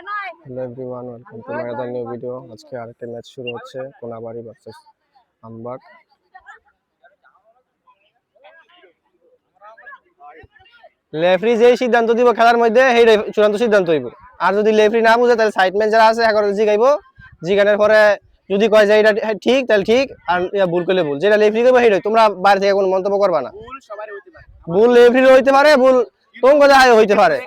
Hello everyone, welcome to my other new video. আজকে আরেকটা match শুরু হচ্ছে, কোনাবাড়ি ভার্সেস আমবাগ। রেফারি যেই সিদ্ধান্ত দিব খেলার মধ্যে সেই চূড়ান্ত সিদ্ধান্ত হইব। আর যদি রেফারি না বুঝে তাহলে সাইড ম্যান যারা আছে এখন জিগাইব, জিগানোর পরে যদি কয় যে এটা ঠিক তাহলে ঠিক, আর ভুল করলে ভুল। যেটা রেফারি করবে সেইটাই, তোমরা বাইরে থেকে কোনো মন্তব্য করবা না। ভুল রেফারি হইতে পারে, ভুল কোন কথা হইতে পারে।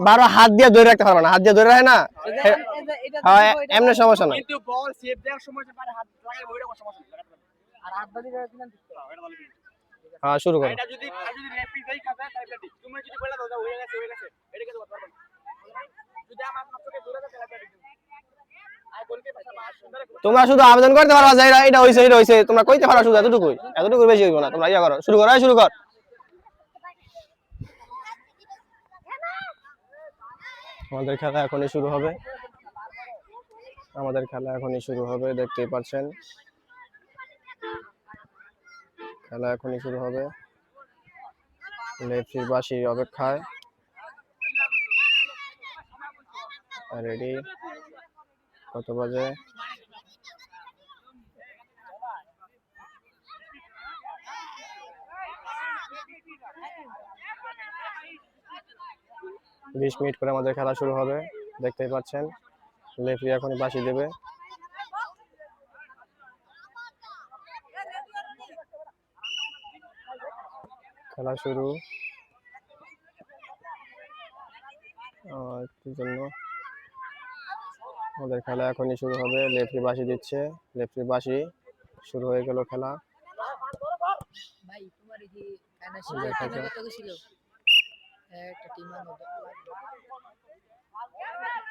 বারো হাত দিয়ে ধরে রাখতে পারবে না, হাত দিয়ে ধরে রাখে না, এমনি সমস্যা না। হ্যাঁ, শুরু করো। তোমরা শুধু আবেদন করতে পারবা যে এটা হইছে এটা হইছে, তোমরা কইতে পারো শুধু এতটুকুই, এতটুকু বেশি হইব না। তোমরা ইয়া করো, শুরু করো, শুরু কর। আমাদের খেলা এখনই শুরু হবে, দেখতেই পাচ্ছেন খেলা এখনই শুরু হবে। রেফারির বাঁশির অপেক্ষায়। রেডি, কত বাজে? বিশ মিনিট করে আমাদের খেলা শুরু হবে, দেখতেই পাচ্ছেন। রেফারি এখনই বাঁশি দেবে। খেলা শুরু। জন্য আমাদের খেলা এখনই শুরু হবে। রেফারি বাঁশি দিচ্ছে, রেফারি বাঁশি শুরু হয়ে গেল খেলা। দেখা যাক।